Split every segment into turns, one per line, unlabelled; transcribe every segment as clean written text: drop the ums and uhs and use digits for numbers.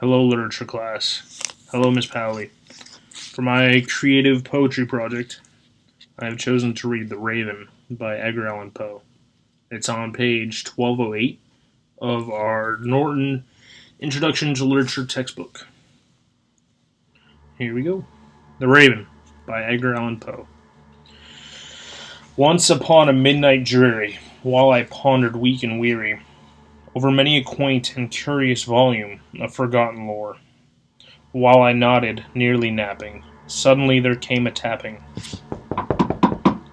Hello, literature class. Hello, Miss Powley. For my creative poetry project, I have chosen to read The Raven by Edgar Allan Poe. It's on page 1208 of our Norton Introduction to Literature textbook. Here we go. The Raven by Edgar Allan Poe. Once upon a midnight dreary, while I pondered weak and weary over many a quaint and curious volume of forgotten lore, while I nodded, nearly napping, suddenly there came a tapping,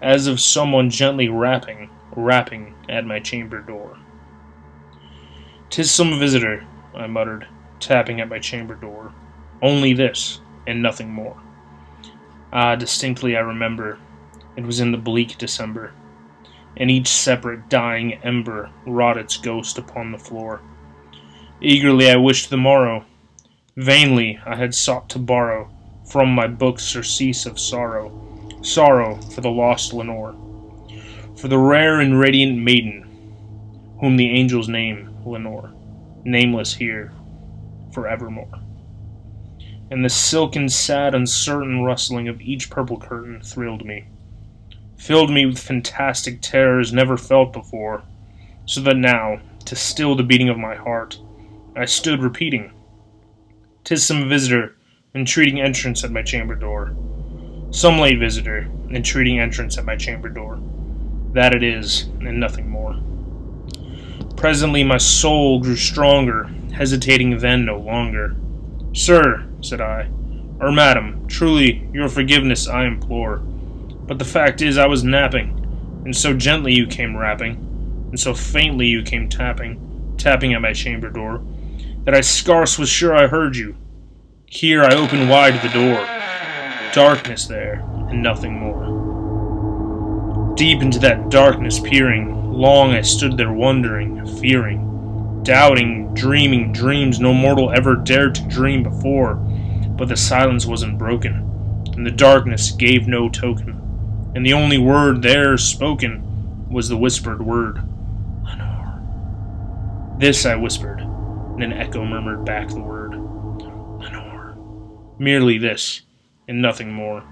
as of someone gently rapping at my chamber door. "'Tis some visitor," I muttered, tapping at my chamber door. "Only this, and nothing more." Ah, distinctly I remember, it was in the bleak December, and each separate dying ember wrought its ghost upon the floor. Eagerly I wished the morrow. Vainly I had sought to borrow from my books surcease of sorrow for the lost Lenore, for the rare and radiant maiden, whom the angels name Lenore, nameless here forevermore. And the silken, sad, uncertain rustling of each purple curtain thrilled me, filled me with fantastic terrors never felt before, so that now, to still the beating of my heart, I stood repeating, "'Tis some visitor, entreating entrance at my chamber door. Some late visitor, entreating entrance at my chamber door. That it is, and nothing more." Presently my soul grew stronger, hesitating then no longer. "Sir," said I, "or madam, truly your forgiveness I implore. But the fact is I was napping, and so gently you came rapping, and so faintly you came tapping at my chamber door, that I scarce was sure I heard you. Here I opened wide the door. Darkness there, and nothing more. Deep into that darkness peering, long I stood there wondering, fearing, doubting, dreaming dreams no mortal ever dared to dream before. But the silence wasn't broken, and the darkness gave no token, and the only word there spoken was the whispered word, "Lenore." This I whispered, and an echo murmured back the word, "Lenore." Merely this, and nothing more.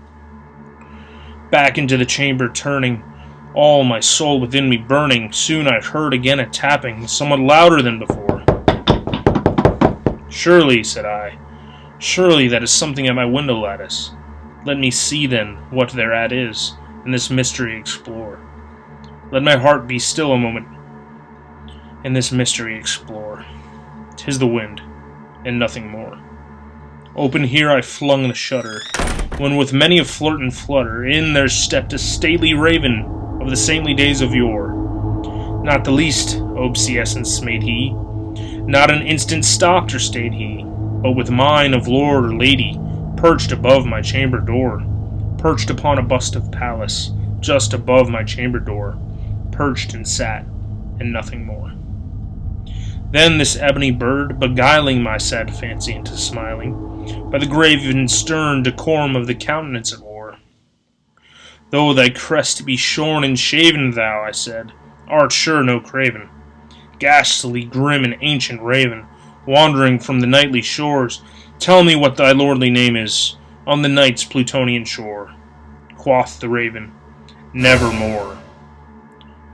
Back into the chamber turning, all my soul within me burning, soon I heard again a tapping, somewhat louder than before. "Surely," said I, "surely that is something at my window lattice. Let me see, then, what thereat is, and this mystery explore. Let my heart be still a moment, and this mystery explore. 'Tis the wind, and nothing more." Open here I flung the shutter, when with many a flirt and flutter, in there stepped a stately raven of the saintly days of yore. Not the least obeisance made he, not an instant stopped or stayed he, but with mine of lord or lady, perched above my chamber door, perched upon a bust of Pallas, just above my chamber door, perched and sat, and nothing more. Then this ebony bird, beguiling my sad fancy into smiling, by the grave and stern decorum of the countenance it wore. "Though thy crest be shorn and shaven, thou," I said, "art sure no craven. Ghastly, grim, and ancient raven, wandering from the nightly shores, tell me what thy lordly name is, on the night's Plutonian shore." Quoth the raven, "Nevermore."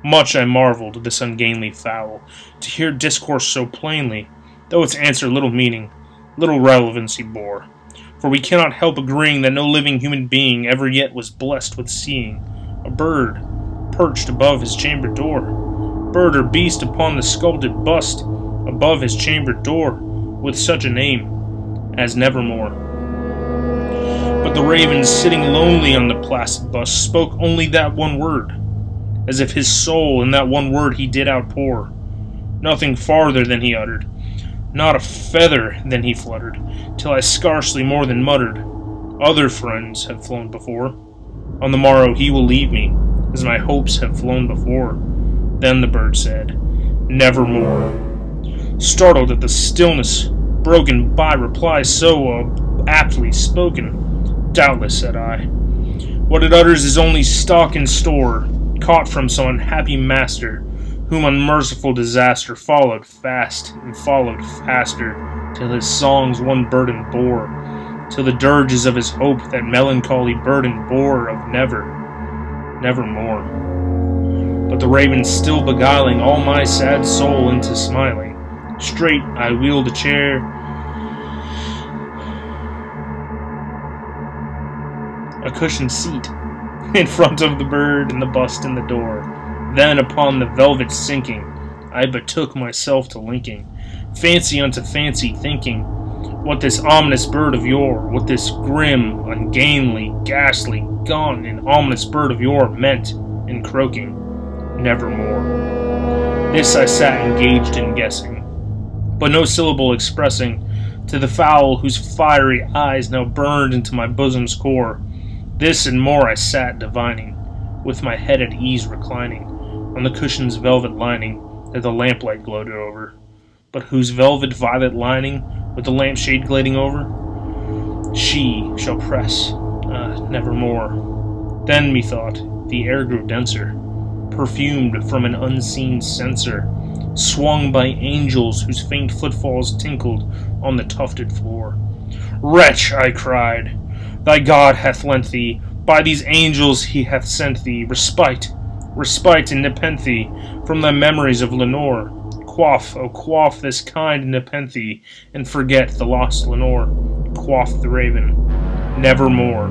Much I marveled, this ungainly fowl, to hear discourse so plainly, though its answer little meaning, little relevancy bore. For we cannot help agreeing that no living human being ever yet was blessed with seeing a bird perched above his chamber door, bird or beast upon the sculpted bust above his chamber door, with such a name as Nevermore. But the raven, sitting lonely on the placid bust, spoke only that one word, as if his soul in that one word he did outpour. Nothing farther than he uttered, not a feather than he fluttered, till I scarcely more than muttered, "Other friends have flown before. On the morrow he will leave me, as my hopes have flown before." Then the bird said, "Nevermore." Startled at the stillness, broken by reply so aptly spoken, "Doubtless," said I, "what it utters is only stock and store, caught from some unhappy master, whom unmerciful disaster followed fast and followed faster, till his songs one burden bore, till the dirges of his hope that melancholy burden bore of nevermore. But the raven still beguiling all my sad soul into smiling, straight I wheeled a chair, a cushioned seat, in front of the bird and the bust in the door. Then upon the velvet sinking, I betook myself to linking fancy unto fancy, thinking what this ominous bird of yore, what this grim, ungainly, ghastly, gaunt, and ominous bird of yore meant in croaking nevermore. This I sat engaged in guessing, but no syllable expressing to the fowl whose fiery eyes now burned into my bosom's core. This and more I sat divining, with my head at ease reclining on the cushion's velvet lining that the lamplight gloated over, but whose velvet violet lining, with the lampshade glading over, she shall press, nevermore. Then, methought, the air grew denser, perfumed from an unseen censer, swung by angels whose faint footfalls tinkled on the tufted floor. Wretch, I cried, thy God hath lent thee, by these angels he hath sent thee, respite and nepenthe from thy memories of Lenore. Quaff, oh quaff this kind nepenthe, and forget the lost Lenore. Quoth the raven, nevermore.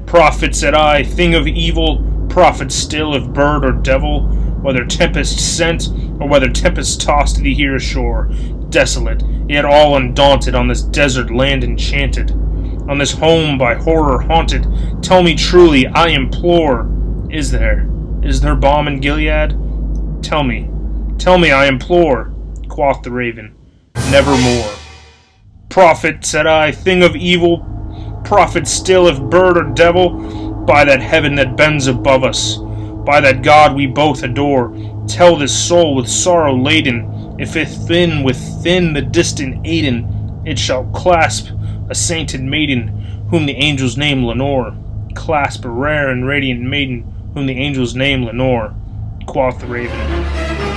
Prophet, said I, thing of evil, prophet still, if bird or devil, whether tempest sent, or whether tempest tossed thee here ashore, desolate, yet all undaunted, on this desert land enchanted, on this home by horror haunted, tell me truly, I implore, is there balm in Gilead? Tell me, I implore, quoth the raven, nevermore. Prophet, said I, thing of evil, prophet still, if bird or devil, by that heaven that bends above us, by that God we both adore, tell this soul with sorrow laden, if within the distant Aidenn, it shall clasp a sainted maiden, whom the angels name Lenore. Clasp a rare and radiant maiden, whom the angels name Lenore. Quoth the raven,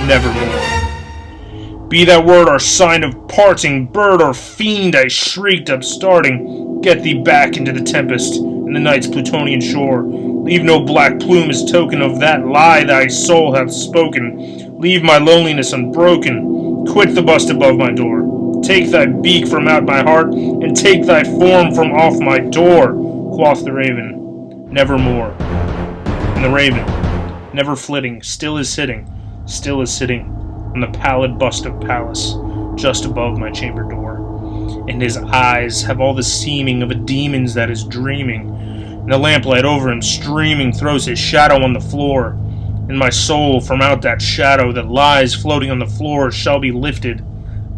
nevermore. Be that word our sign of parting, bird or fiend, I shrieked, upstarting. Get thee back into the tempest, in the night's Plutonian shore. Leave no black plume as token of that lie thy soul hath spoken. Leave my loneliness unbroken. Quit the bust above my door. Take thy beak from out my heart, and take thy form from off my door. Quoth the raven, nevermore. And the raven, never flitting, still is sitting on the pallid bust of Pallas, just above my chamber door. And his eyes have all the seeming of a demon's that is dreaming, and the lamplight over him streaming throws his shadow on the floor. And my soul from out that shadow that lies floating on the floor shall be lifted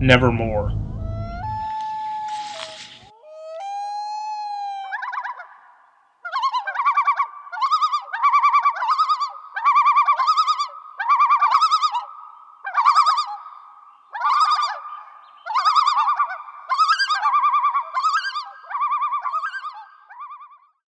nevermore.